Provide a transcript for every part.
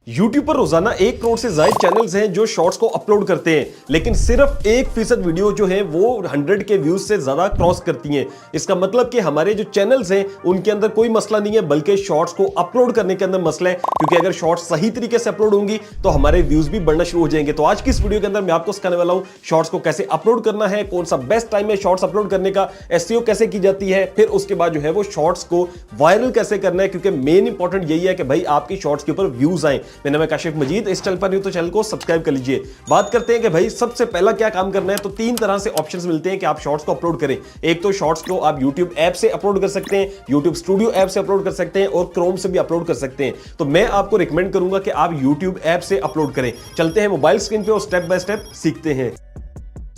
YouTube पर रोजाना 1 करोड़ से ज्यादा चैनल्स हैं जो शॉर्ट्स को अपलोड करते हैं, लेकिन सिर्फ 1% वीडियो जो है वो 100 के व्यूज से ज्यादा क्रॉस करती हैं। इसका मतलब कि हमारे जो चैनल्स हैं उनके अंदर कोई मसला नहीं है, बल्कि शॉर्ट्स को अपलोड करने के अंदर मसला है। क्योंकि अगर शॉर्ट्स सही तरीके से अपलोड होंगी तो हमारे व्यूज भी बढ़ना शुरू हो जाएंगे। तो आज की इस वीडियो के अंदर मैं आपको सिखाने वाला हूं शॉर्ट्स को कैसे अपलोड करना है, कौन सा बेस्ट टाइम है शॉर्ट्स अपलोड करने का, एसईओ कैसे की जाती है, फिर उसके बाद जो है वो शॉर्ट्स को वायरल कैसे करना है। क्योंकि मेन इंपॉर्टेंट यही है कि भाई आपकी शॉर्ट्स के ऊपर व्यूज आए। मेरा नाम है काशिफ मजीद, इस चैनल पर नहीं तो चैनल को सब्सक्राइब कर लीजिए। बात करते हैं कि भाई सबसे पहला क्या काम करना है। तो 3 तरह से ऑप्शंस मिलते हैं कि आप शॉर्ट्स को अपलोड करें। एक तो शॉर्ट्स को आप YouTube ऐप से अपलोड कर सकते हैं, YouTube स्टूडियो ऐप से अपलोड कर सकते हैं और क्रोम से भी अपलोड कर सकते हैं। तो मैं आपको रिकमेंड करूंगा कि आप YouTube ऐप से अपलोड करें। चलते हैं मोबाइल स्क्रीन पे और स्टेप बाय स्टेप सीखते हैं।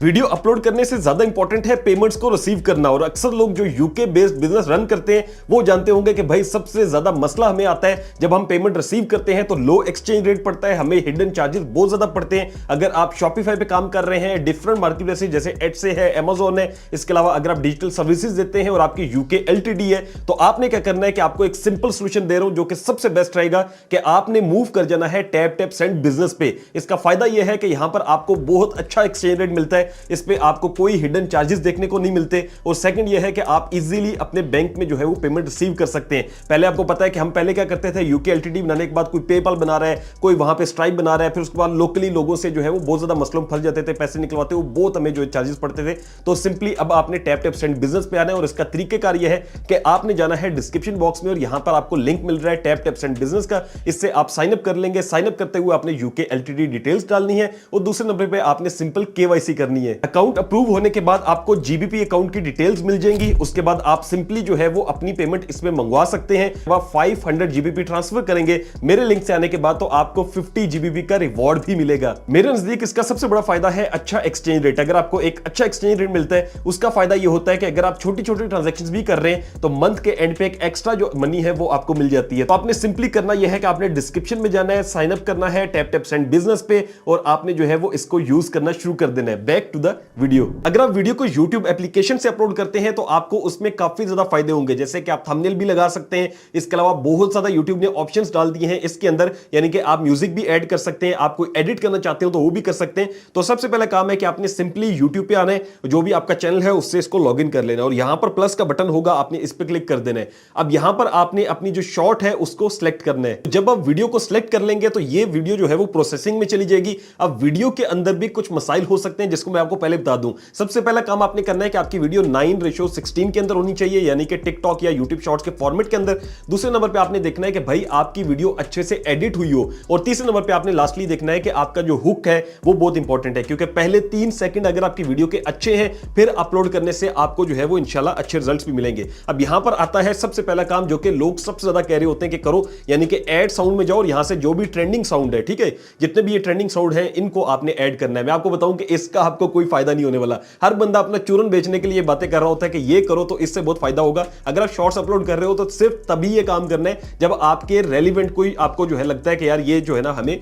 वीडियो अपलोड करने से ज्यादा इंपॉर्टेंट है पेमेंट्स को रिसीव करना। और अक्सर लोग जो यूके बेस्ड बिजनेस रन करते हैं वो जानते होंगे कि भाई सबसे ज्यादा मसला हमें आता है जब हम पेमेंट रिसीव करते हैं तो लो एक्सचेंज रेट पड़ता है, हमें हिडन चार्जेस बहुत ज्यादा पड़ते हैं। अगर आप शॉपिफाई पे काम कर रहे हैं, डिफरेंट मार्केट प्लेसेस जैसे एडसे है, अमेजोन है, इसके अलावा अगर आप डिजिटल सर्विसेज देते हैं और आपकी यूके एलटीडी है, तो आपने क्या करना है कि आपको एक सिंपल सोल्यूशन दे रहा हूं जो कि सबसे बेस्ट रहेगा कि आपने मूव कर जाना है टैप टैप सेंड बिजनेस पे। इसका फायदा यह है कि यहां पर आपको बहुत अच्छा एक्सचेंज रेट मिलता है, इस पे आपको कोई हिडन चार्जेस देखने को नहीं मिलते। और सेकंड ये है कि आप इजीली अपने बैंक में जो है वो पेमेंट रिसीव कर सकते हैं। पहले आपको पता है कि हम पहले क्या करते थे, यूके एलटीडी बनाने के बाद कोई पेपाल बना रहा है, कोई वहां पे स्ट्राइप बना रहा है, फिर उसके बाद लोकली लोगों से जो है वो बहुत ज्यादा मसलों में फंस जाते थे, पैसे निकलवाते वो बहुत हमें जो चार्जेस पड़ते थे। तो सिंपली अब आपने टैप टैप सेंड बिजनेस पे आना है और इसका तरीकेकार यह है कि आपने जाना है डिस्क्रिप्शन बॉक्स में और यहां पर आपको लिंक मिल रहा है टैप टैप सेंड बिजनेस का। इससे आप साइन अप कर लेंगे। साइन अप करते हुए आपने यूके एलटीडी डिटेल्स डालनी है और दूसरे नंबर पे आपने सिंपल केवाईसी करनी है। अकाउंट अप्रूव होने के बाद आपको जीबीपी अकाउंट की डिटेल्स मिल जाएंगी। उसके बाद आप सिंपली जो है वो अपनी पेमेंट इसमें मंगवा सकते हैं। आप 500 जीबीपी ट्रांसफर करेंगे मेरे लिंक से आने के बाद तो आपको 50 जीबीपी का रिवॉर्ड भी मिलेगा। मेरे नजदीक इसका सबसे बड़ा फायदा है अच्छा एक्सचेंज रेट। अगर आपको एक अच्छा एक्सचेंज रेट मिलता है उसका फायदा ये होता है कि अगर आप छोटी छोटी ट्रांजेक्शन भी कर रहे हैं तो मंथ के एंड पे एक एक्स्ट्रा जो मनी है वो आपको मिल जाती है। तो आपने सिंपली करना यह है कि आपने डिस्क्रिप्शन में जाना है, साइन अप करना है टैप टैप सेंड बिजनेस पे और आपने जो है वो इसको यूज करना शुरू कर देना है। Back to the video. अगर आप वीडियो को YouTube एप्लीकेशन से अपलोड करते हैं तो आपको उसमें काफी ज्यादा फायदे होंगे, जैसे कि आप थंबनेल भी लगा सकते हैं। इसके अलावा बहुत ज्यादा YouTube ने ऑप्शंस डाल दिए हैं इसके अंदर, यानी कि आप म्यूजिक भी ऐड कर सकते हैं, आप कोई एडिट करना चाहते हो तो वो भी कर सकते हैं। तो सबसे पहला काम है कि आपने सिंपली YouTube पे आना है, जो भी आपका चैनल है उससे इसको लॉग इन कर लेना है और यहां पर प्लस का बटन होगा, आपने इस पर क्लिक कर देना है। अब यहां पर आपने अपनी जो शॉर्ट है उसको सिलेक्ट करना है। जब आप वीडियो को सिलेक्ट कर लेंगे तो ये वीडियो जो है वो प्रोसेसिंग में चली जाएगी। अब वीडियो के अंदर भी कुछ मसाइल हो सकते हैं जिसको मैं आपको पहले बता दूं। सबसे पहला काम आपने करना है कि आपकी वीडियो 9:16 के अंदर होनी चाहिए, यानी कि टिकटॉक या यूट्यूब शॉर्ट्स के फॉर्मेट के अंदर। दूसरे नंबर पे आपने देखना है कि भाई आपकी वीडियो अच्छे से एडिट हुई हो और तीसरे नंबर पे आपने लास्टली देखना है कि आपका जो हुक है वो बहुत इंपॉर्टेंट है, क्योंकि पहले 3 सेकंड अगर आपकी वीडियो के अच्छे हैं फिर अपलोड करने से आपको जो है वो इंशाल्लाह अच्छे रिजल्ट्स भी मिलेंगे। अब यहां पर आता है सबसे पहला काम जो कि लोग सबसे ज्यादा कह रहे होते हैं कि करो, यानी कि ऐड साउंड में जाओ और यहां से जो भी ट्रेंडिंग साउंड है, ठीक है, जितने भी ये ट्रेंडिंग साउंड है इनको आपने ऐड करना है। मैं आपको बताऊं कि इसका आपको कोई फायदा नहीं होने वाला। हर बंदा अपना चूरन बेचने के लिए बातें कर रहा होता है कि ये करो तो इससे बहुत फायदा होगा। अगर आप शॉर्ट्स अपलोड कर रहे हो तो सिर्फ तभी ये काम करना है जब आपके रेलिवेंट कोई आपको जो है लगता है कि यार ये जो है ना हमें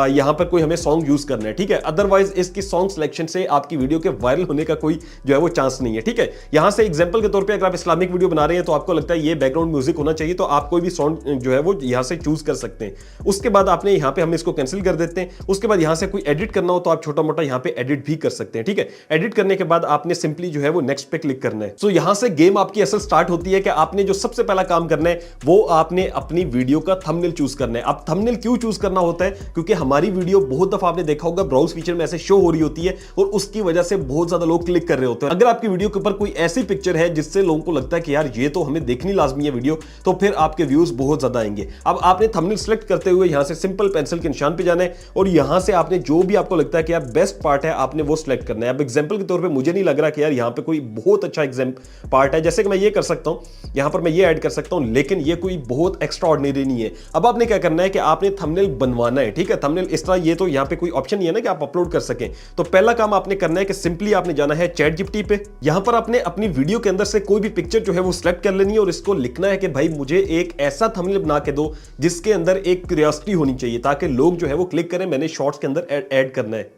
यहां पर कोई हमें सॉन्ग यूज करना है, ठीक है। अदरवाइज इसकी सॉन्ग सिलेक्शन से आपकी वीडियो के वायरल होने का कोई जो है वो चांस नहीं है, ठीक है। यहां से एग्जांपल के तौर पे अगर आप इस्लामिक वीडियो बना रहे हैं तो आपको लगता है ये बैकग्राउंड म्यूजिक होना चाहिए तो आप कोई भी सॉन्ग जो है वो यहां से चूज कर सकते हैं। उसके बाद आपने यहां पे हम इसको कैंसिल कर देते हैं। उसके बाद यहां से कोई एडिट करना हो तो आप छोटा मोटा यहां पे एडिट भी कर सकते हैं, ठीक है। एडिट करने के बाद आपने सिंपली जो है वो नेक्स्ट पे क्लिक करना है। सो यहां से गेम आपकी असल स्टार्ट होती है कि आपने जो सबसे पहला काम करना है वो आपने अपनी वीडियो का थंबनेल चूज करना है। अब थंबनेल क्यों चूज करना होता है, क्योंकि हमारी वीडियो बहुत दफा आपने देखा होगा ब्राउज फीचर में ऐसे शो हो रही होती है और उसकी वजह से बहुत ज्यादा लोग क्लिक कर रहे होते हैं। अगर आपकी वीडियो के ऊपर कोई ऐसी पिक्चर है जिससे लोगों को लगता है कि यार ये तो हमें देखनी लाजमी है वीडियो, तो फिर आपके व्यूज बहुत ज्यादा आएंगे। अब आपने थंबनेल सेलेक्ट करते हुए यहां से सिंपल पेंसिल के निशान पे जाना है और यहां से आपने जो भी आपको लगता है कि यार बेस्ट पार्ट है आपने वो सिलेक्ट करना है। अब एग्जांपल के तौर पे मुझे नहीं लग रहा कि यार यहां पे कोई बहुत अच्छा पार्ट है, जैसे कि मैं ये कर सकता हूं, यहां पर मैं ये ऐड कर सकता हूं, लेकिन ये कोई बहुत एक्स्ट्रा ऑर्डिनरी नहीं है। अब आपने क्या करना है कि आपने थंबनेल बनवाना है, ठीक है। थंबनेल इस तरह, ये तो यहां पे कोई ऑप्शन नहीं है ना कि आप अपलोड कर सकें। तो पहला काम आपने करना है कि सिंपली आपने जाना है चैट जीपीटी पे। यहां पर आपने अपनी वीडियो के अंदर से कोई भी पिक्चर जो है वो सिलेक्ट कर लेनी है और इसको लिखना है कि भाई मुझे एक ऐसा थंबनेल बना के दो जिसके अंदर एक क्यूरियोसिटी होनी चाहिए ताकि लोग जो है वो क्लिक करें, मैंने शॉर्ट्स के अंदर ऐड करना है।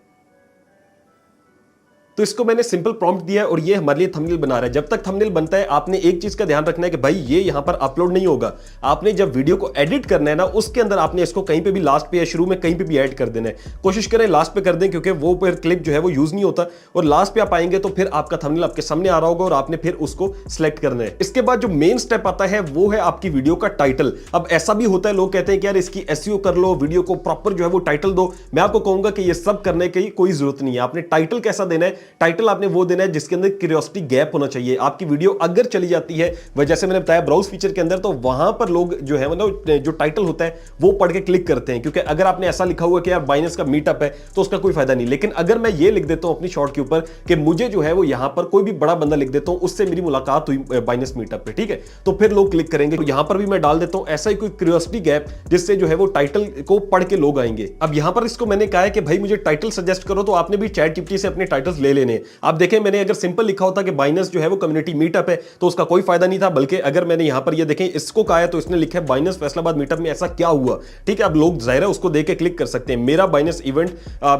तो इसको मैंने सिंपल प्रॉम्प्ट दिया और ये हमारे लिए थंबनेल बना रहा है। जब तक थंबनेल बनता है आपने एक चीज का ध्यान रखना है कि भाई ये यहां पर अपलोड नहीं होगा। आपने जब वीडियो को एडिट करना है ना, उसके अंदर आपने इसको कहीं पे भी लास्ट पे या शुरू में कहीं पे भी ऐड कर देना है। कोशिश करें लास्ट पे कर दें, क्योंकि वो फिर क्लिप जो है वो यूज नहीं होता, और लास्ट पे आप आएंगे तो फिर आपका थंबनेल आपके सामने आ रहा होगा और आपने फिर उसको सिलेक्ट करना है। इसके बाद जो मेन स्टेप आता है वो है आपकी वीडियो का टाइटल। अब ऐसा भी होता है, लोग कहते हैं कि यार इसकी एसईओ कर लो, वीडियो को प्रॉपर जो है वो टाइटल दो। मैं आपको कहूंगा कि ये सब करने की कोई जरूरत नहीं है। आपने टाइटल कैसा देना है? टाइटल आपने वो देना है जिसके अंदर क्यूरियोसिटी गैप होना चाहिए। आपकी वीडियो अगर चली जाती है वह जैसे मैंने बताया ब्राउज फीचर के अंदर, तो वहां पर लोग जो है मतलब जो टाइटल होता है वो पढ़ के क्लिक करते हैं, क्योंकि अगर आपने ऐसा लिखा हुआ कि यार बाइनेंस का मीटअप है तो उसका कोई फायदा नहीं। लेकिन अगर मैं ये लिख देता हूं अपनी शॉर्ट के ऊपर कि मुझे जो है वो यहां पर कोई भी बड़ा बंदा लिख देता हूं उससे मेरी मुलाकात हुई बाइनेंस मीटअप पे, ठीक है, तो फिर लोग क्लिक करेंगे। तो यहां पर भी मैं डाल देता हूं ऐसा ही कोई क्यूरियोसिटी गैप जिससे जो है वो टाइटल को पढ़ के लोग आएंगे। अब यहां पर इसको मैंने कहा है कि भाई मुझे टाइटल सजेस्ट करो, तो आपने भी ChatGPT से अपने टाइटल्स ले लेने। आप देखें मैंने अगर सिंपल लिखा होता कि बाइनेंस जो है वो कम्युनिटी मीटअप है तो उसका कोई फायदा नहीं था, बल्कि अगर मैंने यहां पर ये देखें इसको कहा है तो इसने लिखा है बाइनेंस फैसलाबाद मीटअप में ऐसा क्या हुआ, ठीक है। अब लोग जाहिर है उसको देख के क्लिक कर सकते हैं। मेरा बाइनेंस इवेंट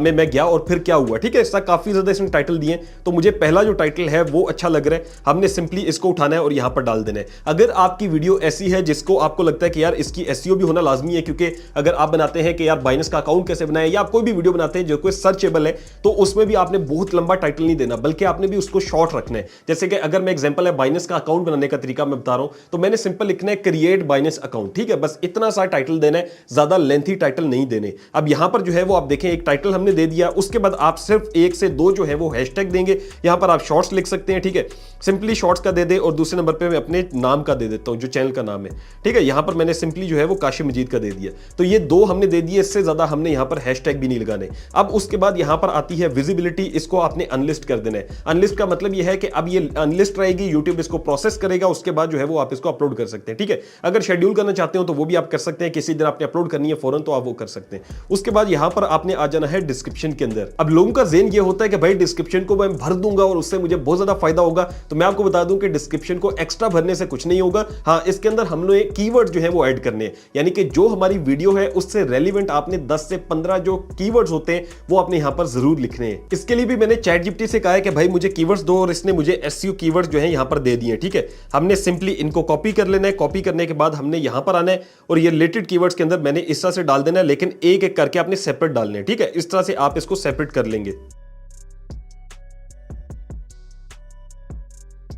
में मैं गया और फिर क्या हुआ, ठीक है। इसका काफी ज्यादा इसने टाइटल दिए, तो मुझे पहला जो टाइटल है वो अच्छा लग रहा है। हमने सिंपली इसको उठाना है और यहां पर डाल देना है। अगर आपकी वीडियो ऐसी है जिसको आपको लगता है कि यार इसकी एसईओ भी होना लाजमी है, क्योंकि अगर आप बनाते हैं कि यार बाइनेंस का अकाउंट कैसे बनाए, या आप कोई भी वीडियो बनाते हैं जो कोई सर्चेबल है, तो उसमें भी आपने बहुत लंबा टाइटल नहीं देना, बल्कि आपने भी उसको शॉर्ट रखना है। जैसे कि अगर मैं एग्जांपल है बाइनेंस का अकाउंट बनाने का तरीका मैं बता रहा हूं, तो मैंने सिंपल लिखना है क्रिएट बाइनेंस अकाउंट, ठीक है। बस इतना सा टाइटल देना है, ज्यादा लेंथी टाइटल नहीं देने। अब यहां पर जो है वो आप देखें एक टाइटल हमने दे दिया, उसके बाद आप सिर्फ 1 से 2 जो है वो हैशटैग देंगे। यहां पर आप शॉर्ट्स लिख सकते हैं, ठीक है, सिंपली शॉर्ट्स का दे दे, और दूसरे नंबर पे मैं अपने नाम का दे देता हूं जो चैनल का नाम है, ठीक है। यहां पर मैंने सिंपली जो है वो काशिम मजीद का दे दिया। तो ये 2 हमने दे दिए, इससे ज्यादा हमने यहां पर हैशटैग भी नहीं लगाने। अब उसके बाद यहां पर आती है विजिबिलिटी, इसको आपने अनलिस्ट कर देना है। अनलिस्ट का मतलब यह है कि अब ये अनलिस्ट रहेगी, यूट्यूब इसको प्रोसेस करेगा, उसके बाद जो है वो आप इसको अपलोड कर सकते हैं, ठीक है। अगर शेड्यूल करना चाहते हो तो वो भी आप कर सकते हैं, किसी दिन आपने अपलोड करनी है फौरन तो आप वो कर सकते हैं। उसके बाद यहां पर आपने आ जाना है डिस्क्रिप्शन के अंदर। अब लोगों का ज़हन ये होता है कि भाई डिस्क्रिप्शन को मैं भर दूंगा और उससे मुझे बहुत ज्यादा फायदा होगा, तो मैं आपको बता दूं कि डिस्क्रिप्शन को एक्स्ट्रा भरने से कुछ नहीं होगा। हां, इसके अंदर हमने कीवर्ड जो है वो ऐड करने हैं, यानी कि जो हमारी वीडियो है उससे रेलिवेंट आपने 10 से 15 जो कीवर्ड्स होते हैं वो आपने यहां पर जरूर लिखने हैं। इसके लिए भी मैंने ChatGPT से कहा है कि भाई मुझे कीवर्ड्स दो, और इसने मुझे एसईओ कीवर्ड जो है यहां पर दे दिए, ठीक है। हमने सिंपली इनको कॉपी कर लेना है। कॉपी करने के बाद हमने यहां पर आना है और ये रिलेटेड कीवर्ड्स के अंदर मैंने इस तरह से डाल देना है, लेकिन एक एक करके आपने सेपरेट डालने हैं, ठीक है। इस तरह से आप इसको सेपरेट कर लेंगे।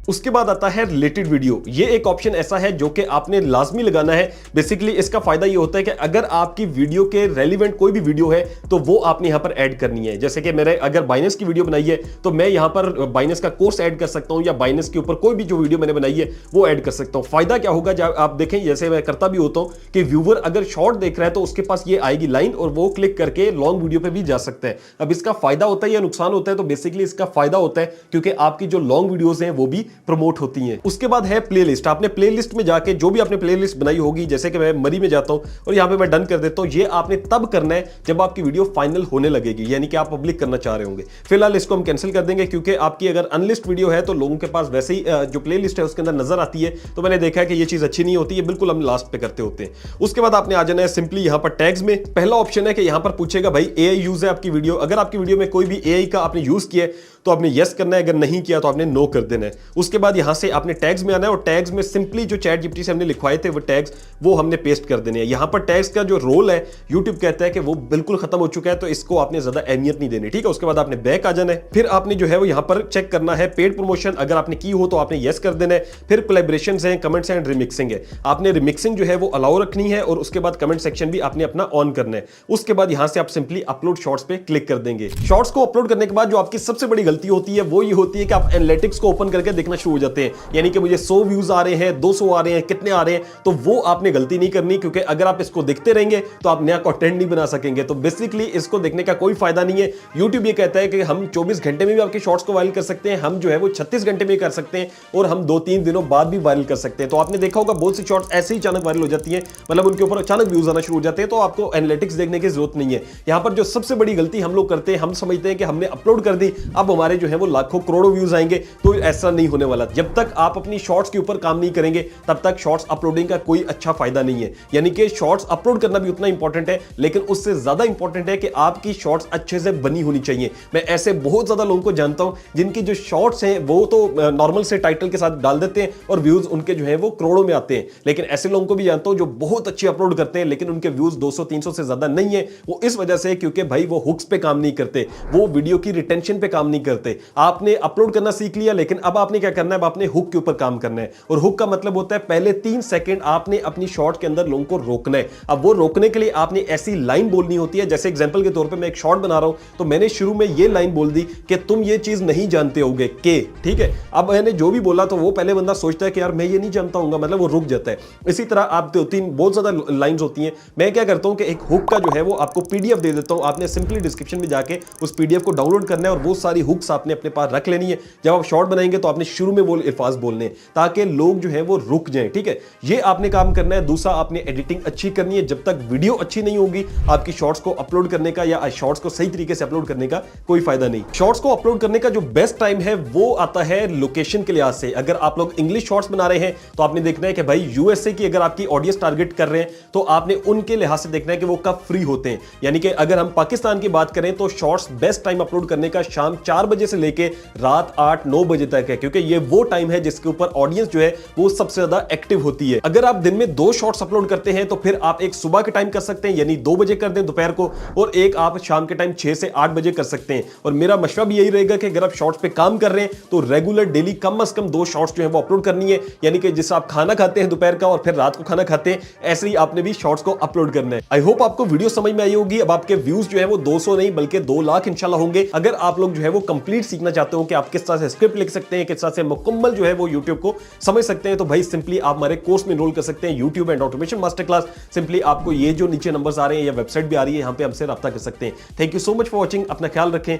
उसके बाद आता है रिलेटेड वीडियो। ये एक ऑप्शन ऐसा है जो कि आपने लाजमी लगाना है। बेसिकली इसका फायदा ये होता है कि अगर आपकी वीडियो के रेलिवेंट कोई भी वीडियो है तो वो आपने यहां पर ऐड करनी है। जैसे कि मेरे अगर बाइनेंस की वीडियो बनाई है तो मैं यहां पर बाइनेंस का कोर्स ऐड कर सकता हूं, या बाइनेंस के ऊपर कोई भी जो वीडियो मैंने बनाई है वो ऐड कर सकता हूं। फायदा क्या होगा, जब आप देखें जैसे मैं करता भी होता हूं कि व्यूवर अगर शॉर्ट देख रहा है तो उसके पास ये आएगी लाइन और वो क्लिक करके लॉन्ग वीडियो पे भी जा सकता है। अब इसका फायदा होता है या नुकसान होता है, तो बेसिकली इसका फायदा होता है क्योंकि आपकी जो लॉन्ग वीडियोस हैं वो भी प्रमोट होती हैं। उसके बाद है प्लेलिस्ट। आपने प्लेलिस्ट में जाके जो भी आपने प्लेलिस्ट बनाई होगी, जैसे कि मैं मरी में जाता हूं और यहां पे मैं डन कर देता हूं, ये आपने तब करना है जब आपकी वीडियो फाइनल होने लगेगी, यानी कि आप पब्लिक करना चाह रहे होंगे। फिलहाल इसको हम कैंसिल कर देंगे क्योंकि आपकी अगर अनलिस्ट वीडियो है तो लोगों के पास वैसे ही जो प्लेलिस्ट है उसके अंदर नजर आती है, तो मैंने देखा है कि ये चीज अच्छी नहीं होती है, बिल्कुल हम लास्ट पे करते होते हैं। उसके बाद आपने आ जाना है सिंपली यहां पर टैग्स में। पहला ऑप्शन है कि यहां पर पूछेगा भाई एआई यूज है आपकी वीडियो। अगर आपकी वीडियो में कोई भी एआई का आपने यूज किया तो आपने यस करना है, अगर नहीं किया तो आपने नो कर देना है। उसके बाद यहां से आपने टैग्स में आना है और टैग्स में सिंपली जो ChatGPT से हमने लिखवाए थे वो टैग्स वो हमने पेस्ट कर देने हैं। यहां पर टैग्स का जो रोल है YouTube कहता है कि वो बिल्कुल खत्म हो चुका है, तो इसको आपने ज्यादा अहमियत नहीं देनी, ठीक है। उसके बाद आपने बैक आ जाना है, फिर आपने जो है वो यहां पर चेक करना है पेड प्रमोशन, अगर आपने की हो तो आपने यस कर देना है। फिर कोलैबोरेशंस हैं, कमेंट्स एंड रिमिक्सिंग है, आपने रिमिक्सिंग जो है वो अलाउ रखनी है, और उसके बाद कमेंट सेक्शन भी आपने अपना ऑन करना है। उसके बाद यहां से आप सिंपली अपलोड शॉर्ट्स पे क्लिक कर देंगे। शॉर्ट्स को अपलोड करने के बाद जो आपकी सबसे बड़ी गलती होती है वो ये होती है कि आप एनालिटिक्स को ओपन करके देखना शुरू हो जाते हैं, यानी कि मुझे 100 व्यूज आ रहे हैं, 200 आ रहे हैं, कितने आ रहे हैं, तो वो आपने गलती नहीं करनी, क्योंकि अगर आप इसको देखते रहेंगे तो आप नया कंटेंट नहीं बना सकेंगे। तो बेसिकली इसको देखने का कोई फायदा नहीं है। YouTube ये कहता है कि हम 24 घंटे में भी आपके शॉर्ट्स को वायरल कर सकते हैं, हम जो है वो 36 घंटे में कर सकते हैं, और हम 2-3 दिनों बाद भी वायरल कर सकते हैं। तो आपने देखा होगा बहुत सी शॉर्ट्स ऐसे ही अचानक वायरल हो जाती है, मतलब उनके ऊपर अचानक व्यूज आना शुरू हो जाते हैं, तो आपको एनालिटिक्स देखने की जरूरत नहीं है। यहां पर जो सबसे बड़ी गलती हम लोग करते हैं, हम समझते हैं कि हमने अपलोड कर दी, अब हमारे हमारे जो है वो लाखों करोड़ों व्यूज आएंगे, तो ऐसा नहीं होने वाला। जब तक आप अपनी शॉर्ट्स के ऊपर काम नहीं करेंगे तब तक शॉर्ट्स अपलोडिंग का कोई अच्छा फायदा नहीं है। यानी कि शॉर्ट्स अपलोड करना भी उतना इंपॉर्टेंट है, लेकिन उससे ज्यादा इंपॉर्टेंट है कि आपकी शॉर्ट्स अच्छे से बनी होनी चाहिए। मैं ऐसे बहुत ज्यादा लोगों को जानता हूं जिनकी जो शॉर्ट्स हैं वो तो नॉर्मल से टाइटल के साथ डाल देते हैं और व्यूज उनके जो है वो करोड़ों में आते हैं, लेकिन ऐसे लोगों को भी जानता हूं जो बहुत अच्छे अपलोड करते हैं लेकिन उनके व्यूज 200-300 से ज्यादा नहीं है। वो इस वजह से क्योंकि भाई वो हुक्स पे काम नहीं करते, वो वीडियो की रिटेंशन पे काम नहीं करते। आपने अपलोड करना सीख लिया, लेकिन अब आपने क्या करना है, अब आपने हुक के ऊपर काम करना है। और हुक का मतलब होता है पहले 3 सेकंड आपने अपनी शॉर्ट के अंदर लोगों को रोकना है। अब वो रोकने के लिए आपने ऐसी लाइन बोलनी होती है, जैसे एग्जांपल के तौर पे मैं एक शॉर्ट बना रहा हूं तो मैंने शुरू में ये लाइन बोल दी कि तुम ये चीज नहीं जानते होगे के, ठीक है। अब मैंने जो भी बोला तो वो पहले बंदा सोचता है कि यार मैं ये नहीं जानता हूं, मतलब वो रुक जाता है। इसी तरह आप 2-3 बहुत ज्यादा लाइंस होती हैं। मैं क्या करता हूं कि एक हुक का जो है वो आपको पीडीएफ दे देता हूं, आपने सिंपली डिस्क्रिप्शन में जाके उस पीडीएफ को डाउनलोड करना है और वो सारी हुक्स आपने अपने पास रख लेनी है। जब आप शॉर्ट बनाएंगे तो आपने शुरू में वो अल्फाज बोलने हैं ताकि लोग जो है वो रुक जाएं, ठीक है। ये आपने काम करना है। दूसरा, आपने एडिटिंग अच्छी करनी है। जब तक वीडियो अच्छी नहीं होगी आपकी शॉर्ट्स को अपलोड करने का या शॉर्ट्स को सही तरीके से अपलोड करने का कोई फायदा नहीं। शॉर्ट्स को अपलोड करने का जो बेस्ट टाइम है वो आता है लोकेशन के लिहाज से। अगर आप लोग इंग्लिश शॉर्ट्स बना रहे हैं तो आपने देखना है कि भाई यूएसए की अगर आपकी ऑडियंस टारगेट कर रहे हैं तो आपने उनके लिहाज से देखना है कि वो कब फ्री होते हैं। यानी कि अगर हम पाकिस्तान की बात करें तो शॉर्ट्स बेस्ट टाइम अपलोड करने का शाम 4 बजे से लेके रात 8-9 बजे तक है, क्योंकि ये वो टाइम है जिसके ऊपर ऑडियंस जो है वो सबसे ज्यादा एक्टिव होती है। अगर आप दिन में 2 शॉर्ट्स अपलोड करते हैं तो फिर आप एक सुबह के टाइम कर सकते हैं, यानी 2 बजे कर दें दोपहर को, और एक आप शाम के टाइम 6 से 8 बजे कर सकते हैं। और मेरा मशवरा भी यही रहेगा कि अगर आप शॉर्ट्स पे काम कर रहे हैं तो रेगुलर डेली कम से कम 2 शॉर्ट्स जो है वो अपलोड करनी है। यानी कि जिससे आप खाना खाते हैं दोपहर का और फिर रात को खाना खाते हैं, ऐसे ही आपने भी शॉर्ट्स को अपलोड करना है। आई होप आपको वीडियो समझ में आई होगी। अब आपके व्यूज जो है वो 200 नहीं बल्कि 2 लाख इंशाल्लाह होंगे। अगर आप लोग जो है वो कंप्लीट सीखना चाहते हो कि आप किस तरह से स्क्रिप्ट लिख सकते हैं, किस तरह से मुकम्मल जो है वो यूट्यूब को समझ सकते हैं, तो भाई सिंपली आप हमारे कोर्स में एनरोल कर सकते हैं, YouTube and automation master class. Simply आपको ये जो नीचे नंबर्स आ रहे हैं या वेबसाइट भी आ रही है, यहां पे हमसे राब्ता कर सकते हैं। Thank you so much for watching. अपना ख्याल रखें।